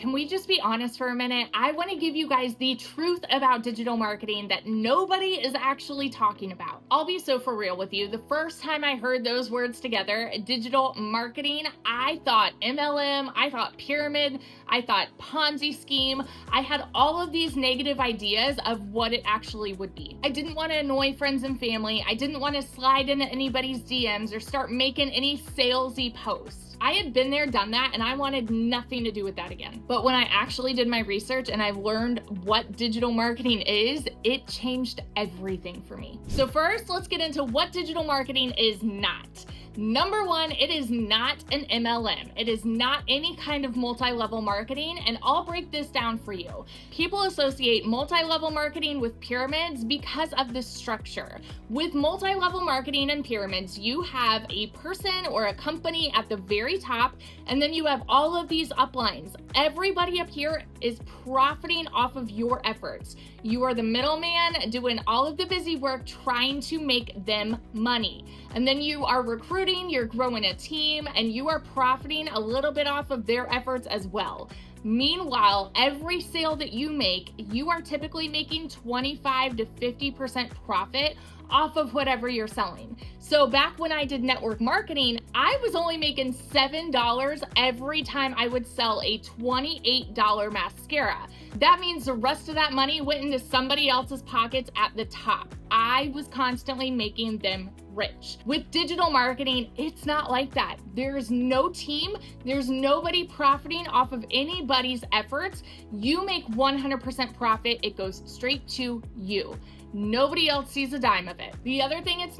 can we just be honest for a minute? I want to give you guys the truth about digital marketing that nobody is actually talking about. I'll be so for real with you. The first time I heard those words together, digital marketing, I thought MLM, I thought pyramid, I thought Ponzi scheme. I had all of these negative ideas of what it actually would be. I didn't want to annoy friends and family. I didn't want to slide into anybody's DMs or start making any salesy posts. I had been there, done that, and I wanted nothing to do with that again. But when I actually did my research and I learned what digital marketing is, it changed everything for me. So first, let's get into what digital marketing is not. Number one, it is not an MLM. It is not any kind of multi-level marketing, and I'll break this down for you. People associate multi-level marketing with pyramids because of the structure. With multi-level marketing and pyramids, you have a person or a company at the very top, and then you have all of these uplines. Everybody up here is profiting off of your efforts. You are the middleman doing all of the busy work trying to make them money. And then you are recruiting, you're growing a team, and you are profiting a little bit off of their efforts as well. Meanwhile, every sale that you make, you are typically making 25 to 50% profit off of whatever you're selling. So back when I did network marketing, I was only making $7 every time I would sell a $28 mascara. That means the rest of that money went into somebody else's pockets at the top. I was constantly making them rich. With digital marketing, it's not like that. There's no team, there's nobody profiting off of anybody's efforts. You make 100% profit, it goes straight to you. Nobody else sees a dime of it. The other thing it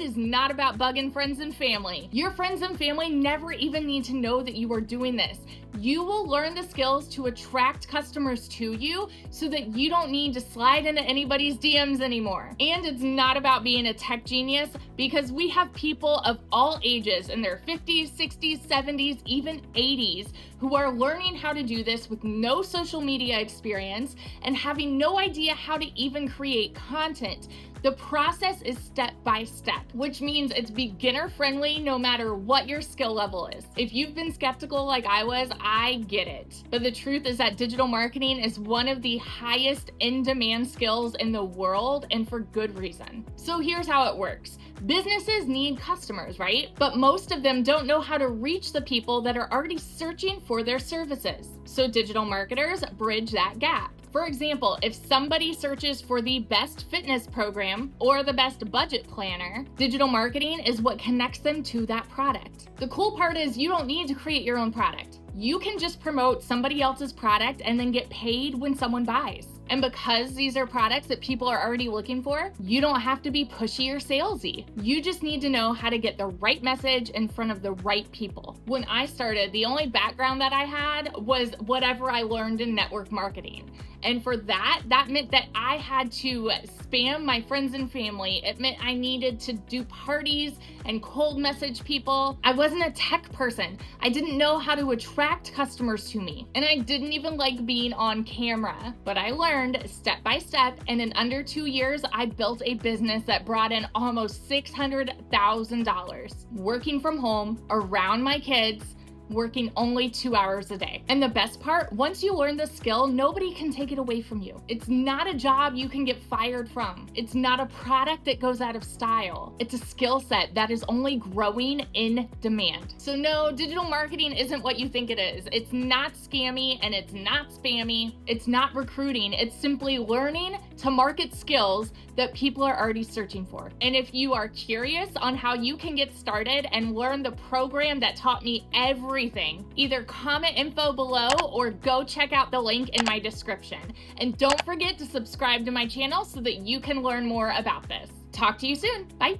is not about bugging friends and family. Your friends and family never even need to know that you are doing this. You will learn the skills to attract customers to you so that you don't need to slide into anybody's DMs anymore. And it's not about being a tech genius, because we have people of all ages in their 50s, 60s, 70s, even 80s who are learning how to do this with no social media experience and having no idea how to even create content. The process is step by step, which means it's beginner friendly no matter what your skill level is. If you've been skeptical like I was, I get it. But the truth is that digital marketing is one of the highest in-demand skills in the world, and for good reason. So here's how it works. Businesses need customers, right? But most of them don't know how to reach the people that are already searching for their services. So digital marketers bridge that gap. For example, if somebody searches for the best fitness program or the best budget planner, digital marketing is what connects them to that product. The cool part is you don't need to create your own product. You can just promote somebody else's product and then get paid when someone buys. And because these are products that people are already looking for, you don't have to be pushy or salesy. You just need to know how to get the right message in front of the right people. When I started, the only background that I had was whatever I learned in network marketing. And for that meant that I had to spam my friends and family. It meant I needed to do parties and cold message people. I wasn't a tech person. I didn't know how to attract customers to me. And I didn't even like being on camera. But I learned step by step, and in under 2 years, I built a business that brought in almost $600,000. Working from home, around my kids, working only 2 hours a day. And the best part, once you learn the skill, nobody can take it away from you. It's not a job you can get fired from. It's not a product that goes out of style. It's a skill set that is only growing in demand. So no, digital marketing isn't what you think it is. It's not scammy and it's not spammy. It's not recruiting. It's simply learning to market skills that people are already searching for. And if you are curious on how you can get started and learn the program that taught me everything, either comment info below or go check out the link in my description. And don't forget to subscribe to my channel so that you can learn more about this. Talk to you soon. Bye.